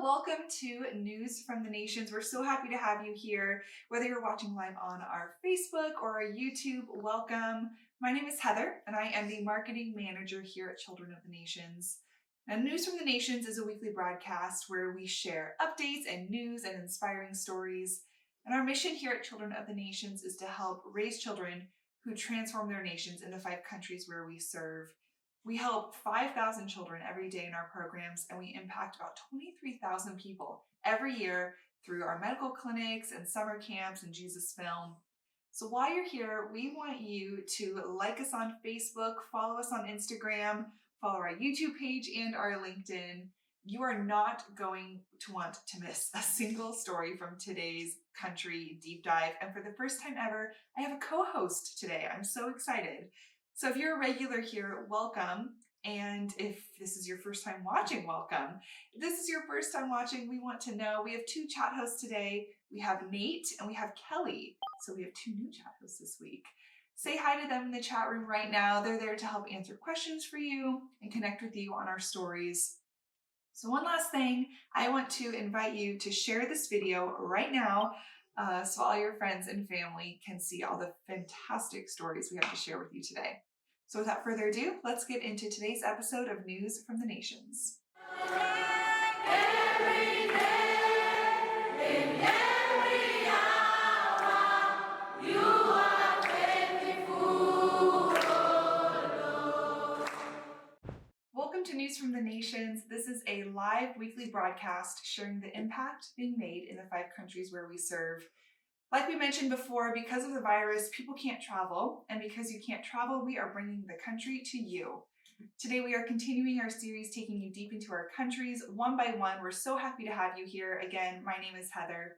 welcome to News from the Nations. We're so happy to have you here. Whether you're watching live on our Facebook or our YouTube, welcome. My name is Heather, and I am the Marketing Manager here at Children of the Nations. Now, News from the Nations is a weekly broadcast where we share updates and news and inspiring stories. And our mission here at Children of the Nations is to help raise children who transform their nations in the 5 countries where we serve. We help 5,000 children every day in our programs, and we impact about 23,000 people every year through our medical clinics and summer camps and Jesus Film. So while you're here, we want you to like us on Facebook, follow us on Instagram, follow our YouTube page and our LinkedIn. You are not going to want to miss a single story from today's country deep dive. And for the first time ever, I have a co-host today. I'm so excited. So if you're a regular here, welcome. And if this is your first time watching, welcome. If this is your first time watching, we want to know, we have 2 chat hosts today. We have Nate and we have Kelly. So we have 2 new chat hosts this week. Say hi to them in the chat room right now. They're there to help answer questions for you and connect with you on our stories. So one last thing, I want to invite you to share this video right now so all your friends and family can see all the fantastic stories we have to share with you today. So without further ado, let's get into today's episode of News from the Nations. Welcome to News from the Nations. This is a live weekly broadcast sharing the impact being made in the 5 countries where we serve. Like we mentioned before, because of the virus, people can't travel, and because you can't travel, we are bringing the country to you. Today we are continuing our series, taking you deep into our countries, one by one. We're so happy to have you here. Again, my name is Heather.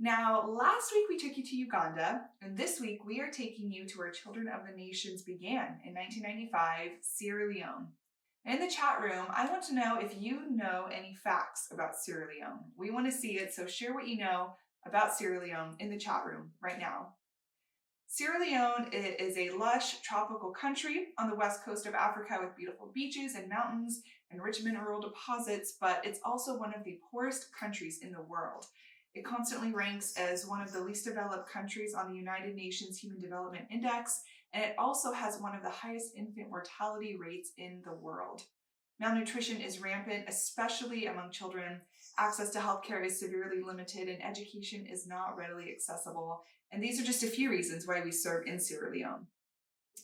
Now, last week we took you to Uganda, and this week we are taking you to where Children of the Nations began in 1995, Sierra Leone. In the chat room, I want to know if you know any facts about Sierra Leone. We want to see it, so share what you know about Sierra Leone in the chat room right now. Sierra Leone is a lush tropical country on the west coast of Africa with beautiful beaches and mountains and rich mineral deposits, but it's also one of the poorest countries in the world. It constantly ranks as one of the least developed countries on the United Nations Human Development Index, and it also has one of the highest infant mortality rates in the world. Malnutrition is rampant, especially among children. Access to healthcare is severely limited, and education is not readily accessible. And these are just a few reasons why we serve in Sierra Leone.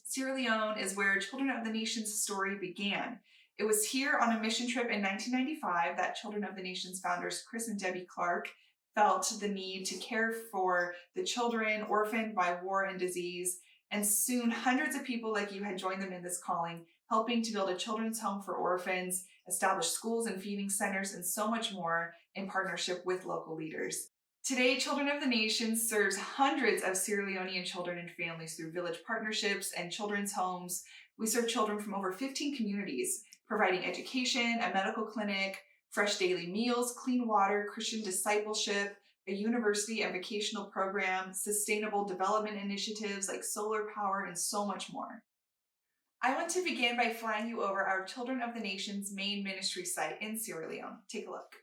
Sierra Leone is where Children of the Nations story began. It was here on a mission trip in 1995 that Children of the Nations founders Chris and Debbie Clark felt the need to care for the children orphaned by war and disease. And soon hundreds of people like you had joined them in this calling, helping to build a children's home for orphans, establish schools and feeding centers, and so much more in partnership with local leaders. Today, Children of the Nations serves hundreds of Sierra Leonean children and families through village partnerships and children's homes. We serve children from over 15 communities, providing education, a medical clinic, fresh daily meals, clean water, Christian discipleship, a university and vocational program, sustainable development initiatives like solar power, and so much more. I want to begin by flying you over our Children of the Nations main ministry site in Sierra Leone. Take a look.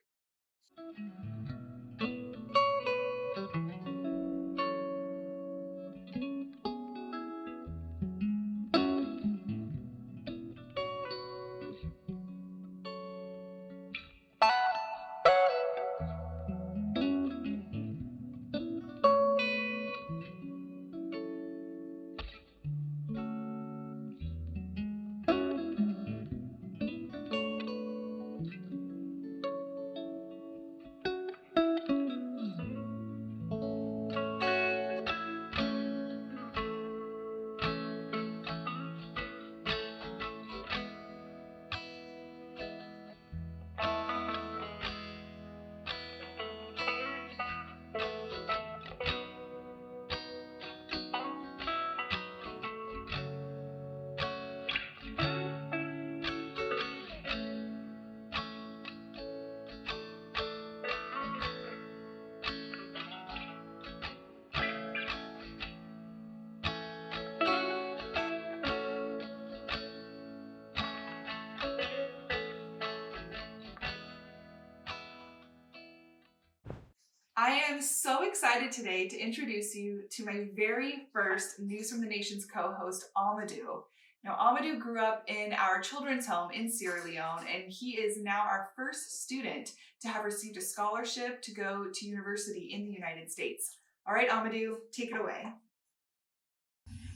I am so excited today to introduce you to my very first News from the Nations co-host, Amidu. Now, Amidu grew up in our children's home in Sierra Leone, and he is now our first student to have received a scholarship to go to university in the United States. All right, Amidu, take it away.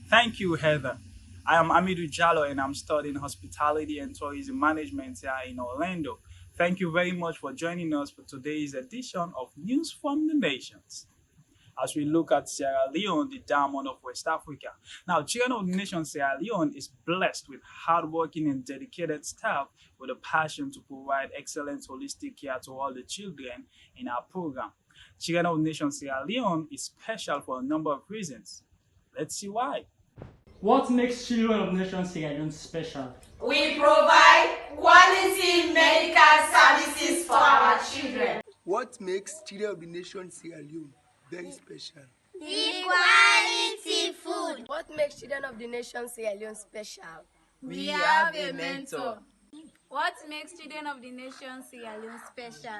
Thank you, Heather. I am Amidu Jalloh and I'm studying hospitality and tourism management here in Orlando. Thank you very much for joining us for today's edition of News from the Nations. As we look at Sierra Leone, the diamond of West Africa. Now, Children of the Nation Sierra Leone is blessed with hardworking and dedicated staff with a passion to provide excellent holistic care to all the children in our program. Children of the Nation Sierra Leone is special for a number of reasons. Let's see why. What makes Children of Nations Sierra Leone special? We provide quality medical services for our children. What makes Children of the Nation Sierra Leone very special? The quality food. What makes Children of the Nation Sierra Leone special? We have a mentor. What makes Children of the Nation Sierra Leone special?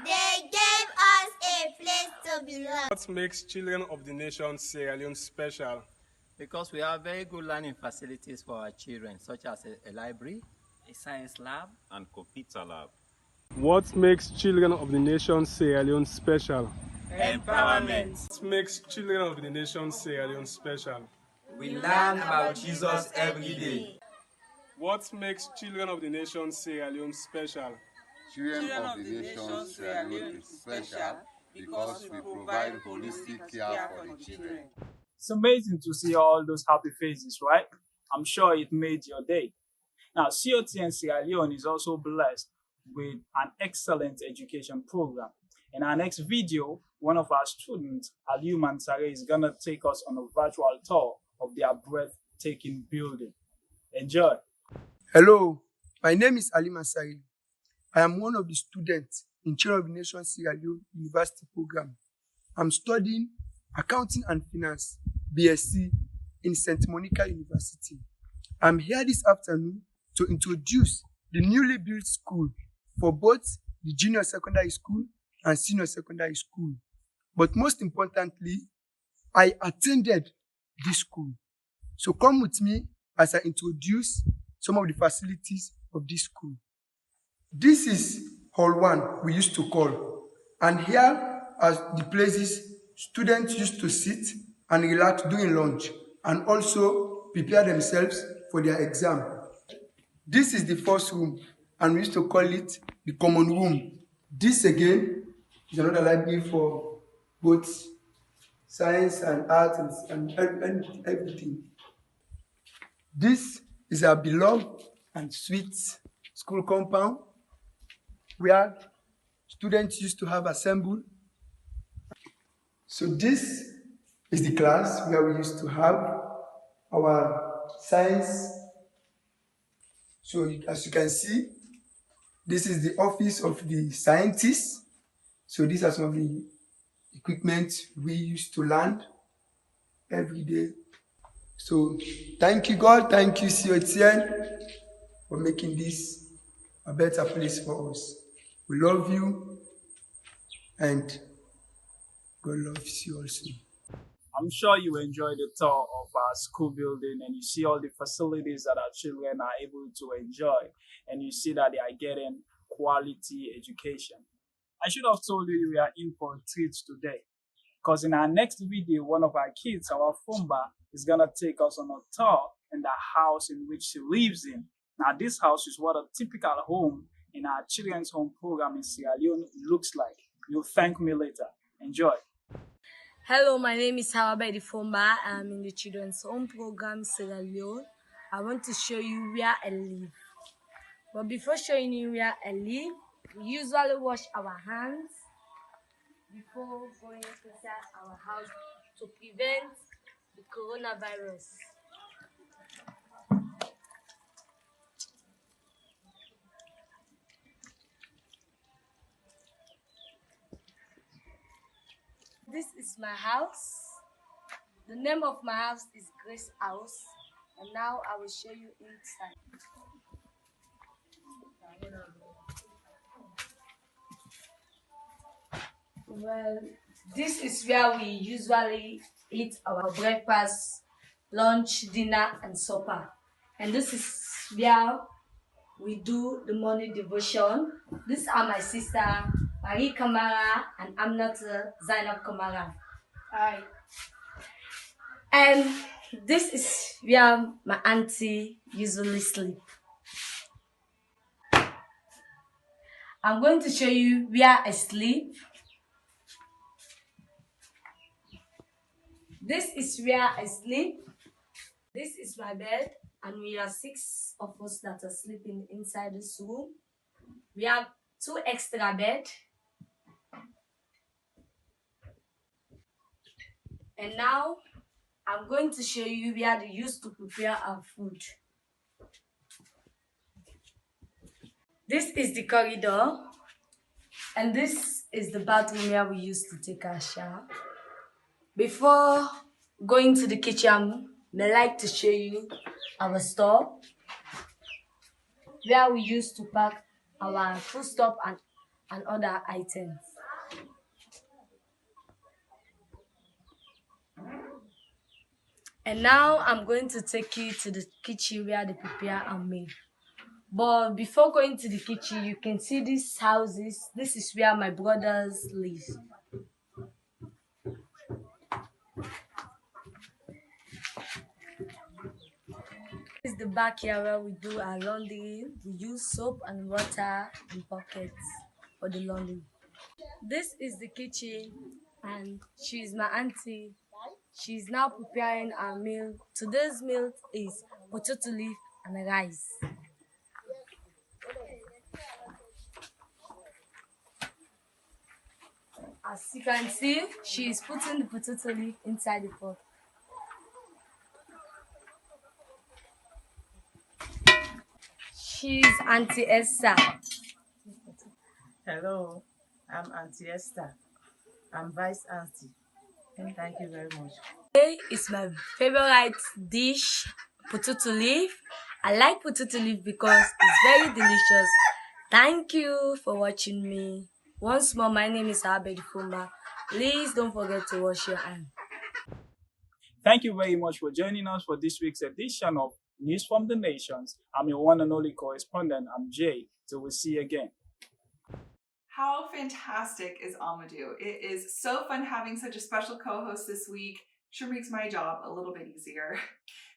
They gave us a place to belong. What makes Children of the Nation Sierra Leone special? Because we have very good learning facilities for our children, such as a library, a science lab, and computer lab. What makes Children of the Nation Sierra Leone special? Empowerment. What makes Children of the Nation Sierra Leone special? We learn about Jesus every day. What makes Children of the Nation Sierra Leone special? Children of the Nation Sierra Leone is special because we provide holistic care for the children. It's amazing to see all those happy faces, right? I'm sure it made your day. Now, COTN Sierra Leone is also blessed with an excellent education program. In our next video, one of our students, Aliu Mansare, is going to take us on a virtual tour of their breathtaking building. Enjoy. Hello, my name is Ali Mansari. I am one of the students in Children of the Nation Sierra Leone University program. I'm studying Accounting and Finance, BSc, in St. Monica University. I'm here this afternoon to introduce the newly built school for both the junior secondary school and senior secondary school. But most importantly, I attended this school. So come with me as I introduce some of the facilities of this school. This is Hall 1, we used to call. And here are the places students used to sit and relax during lunch and also prepare themselves for their exam. This is the first room, and we used to call it the common room. This again is another library for both science and art and everything. This is our beloved and sweet school compound where students used to have assembled. So this is the class where we used to have our science. So as you can see, this is the office of the scientists. So these are some of the equipment we used to learn every day. So thank you God, thank you COTN for making this a better place for us. We love you and God loves you also. I'm sure you enjoyed the tour of our school building and you see all the facilities that our children are able to enjoy, and you see that they are getting quality education. I should have told you we are in for a treat today, because in our next video, one of our kids, our Fumba, is going to take us on a tour in the house in which she lives in. Now, this house is what a typical home in our children's home program in Sierra Leone looks like. You'll thank me later. Enjoy. Hello, my name is Heather Fernandes. I'm in the Children's Home Program Sierra Leone. I want to show you where I live. But before showing you where I live, we usually wash our hands before going inside our house to prevent the coronavirus. This is my house. The name of my house is Grace House. And now I will show you inside. Well, this is where we usually eat our breakfast, lunch, dinner, and supper. And this is where we do the morning devotion. These are my sister, Marie Kamara, and I'm not Zainab Kamara. Hi. And this is where my auntie usually sleep. I'm going to show you where I sleep. This is where I sleep. This is my bed, and we are 6 of us that are sleeping inside this room. We have 2 extra beds. And now I'm going to show you where they used to prepare our food. This is the corridor, and this is the bathroom where we used to take our shower. Before going to the kitchen, I like to show you our store where we used to pack our food stuff and other items. And now I'm going to take you to the kitchen where they prepare our meal. But before going to the kitchen, you can see these houses. This is where my brothers live. This is the backyard where we do our laundry. We use soap and water and buckets for the laundry. This is the kitchen, and she's my auntie. She's now preparing our meal. Today's meal is potato leaf and rice. As you can see, she is putting the potato leaf inside the pot. She's Auntie Esther. Hello, I'm Auntie Esther. I'm Vice Auntie. And thank you very much. Today is my favorite dish, potato leaf. I like potato leaf because it's very delicious. Thank you for watching me. Once more, my name is Heather Fernandes. Please don't forget to wash your hands. Thank you very much for joining us for this week's edition of News from the Nations. I'm your one and only correspondent. I'm Jay. Till we see you again. How fantastic is Amidu? It is so fun having such a special co-host this week. Sure makes my job a little bit easier.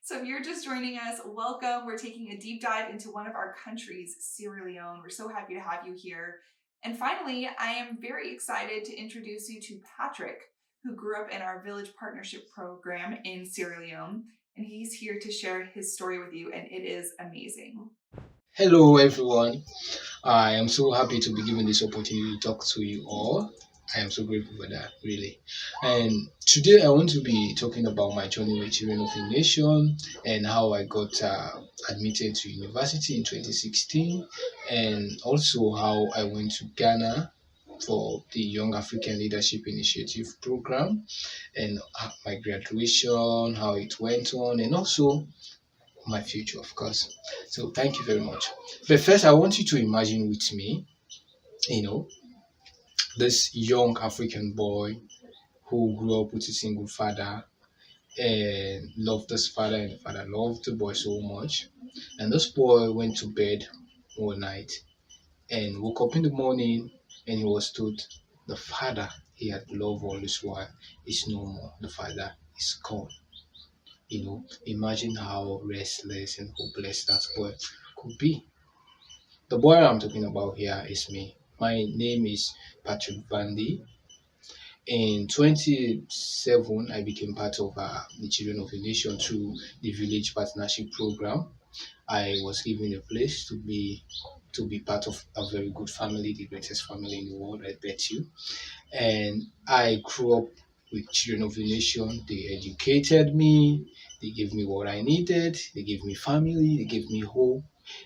So if you're just joining us, welcome. We're taking a deep dive into one of our countries, Sierra Leone. We're so happy to have you here. And finally, I am very excited to introduce you to Patrick, who grew up in our Village Partnership Program in Sierra Leone. And he's here to share his story with you, and it is amazing. Hello, everyone. I am so happy to be given this opportunity to talk to you all. I am so grateful for that, really. And today I want to be talking about my journey with Children of the Nation and how I got admitted to university in 2016, and also how I went to Ghana for the Young African Leadership Initiative program, and my graduation, how it went on, and also my future, of course. So thank you very much. But first, I want you to imagine with me, this young African boy who grew up with a single father and loved this father, and the father loved the boy so much. And this boy went to bed one night and woke up in the morning, and he was told the father he had loved all this while is no more. The father is gone. Imagine how restless and hopeless that boy could be. The boy I'm talking about here is me. My name is Patrick Vandy. In 2007, I became part of the Children of the Nation through the Village Partnership Program. I was given a place to be part of a very good family, the greatest family in the world, I bet you. And I grew up with Children of the Nation. They educated me, they gave me what I needed, they gave me family, they gave me hope.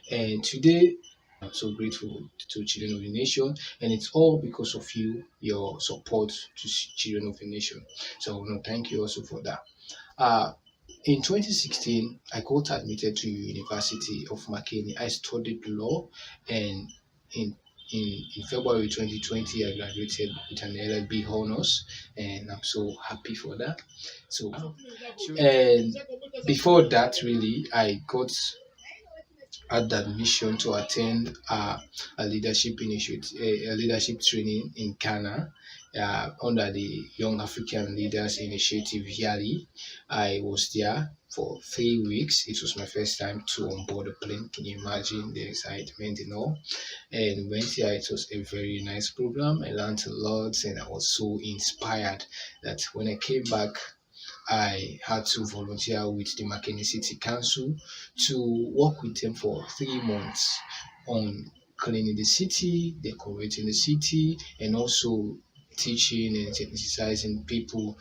And today, I'm so grateful to Children of the Nation, and it's all because of you, your support to Children of the Nation. So I want to thank you also for that. In 2016, I got admitted to University of Makeni. I studied law, and in in February 2020, I graduated with an LLB honors, and I'm so happy for that. So, and before that, really, I got had that mission to attend a leadership initiative, a leadership training in Ghana under the Young African Leaders Initiative yearly. I was there for 3 weeks. It was my first time to onboard a plane. Can you imagine the excitement and all? And went here. It was a very nice program. I learned a lot, and I was so inspired that when I came back, I had to volunteer with the Makeni City Council to work with them for 3 months on cleaning the city, decorating the city, and also teaching and sensitizing people,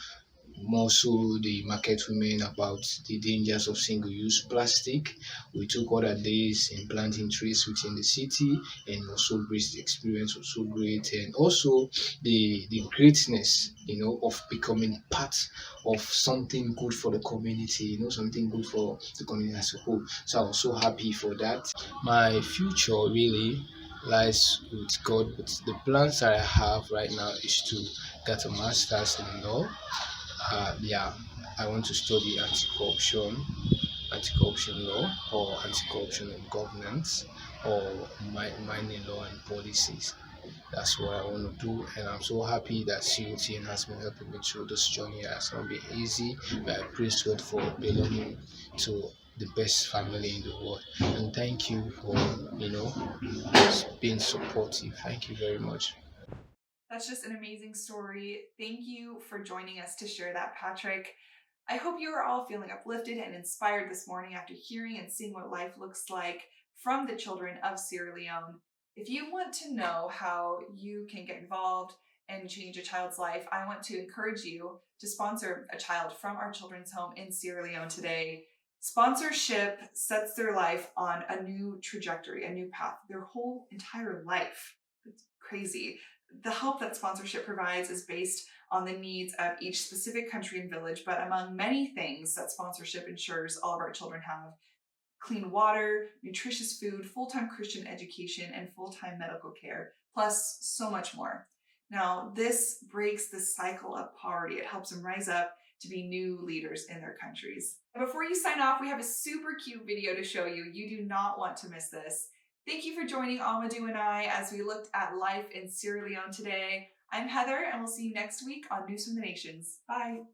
more so the market women, about the dangers of single-use plastic. We took other days in planting trees within the city, and also the experience was so great, and also the greatness, of becoming part of something good for the community, something good for the community as a whole. So I was so happy for that. My future really lies with God, but the plans that I have right now is to get a master's in law. Yeah, I want to study anti-corruption law, or anti-corruption in governance, or mining law and policies. That's what I want to do, and I'm so happy that COTN has been helping me through this journey. It has not been easy, but I praise God for belonging to the best family in the world. And thank you for being supportive. Thank you very much. That's just an amazing story. Thank you for joining us to share that, Patrick. I hope you are all feeling uplifted and inspired this morning after hearing and seeing what life looks like from the children of Sierra Leone. If you want to know how you can get involved and change a child's life, I want to encourage you to sponsor a child from our children's home in Sierra Leone today. Sponsorship sets their life on a new trajectory, a new path, their whole entire life. It's crazy. The help that sponsorship provides is based on the needs of each specific country and village, but among many things that sponsorship ensures all of our children have: clean water, nutritious food, full-time Christian education, and full-time medical care, plus so much more. Now, this breaks the cycle of poverty. It helps them rise up to be new leaders in their countries. Before you sign off, we have a super cute video to show you. You do not want to miss this. Thank you for joining Amidu and I as we looked at life in Sierra Leone today. I'm Heather, and we'll see you next week on News from the Nations. Bye.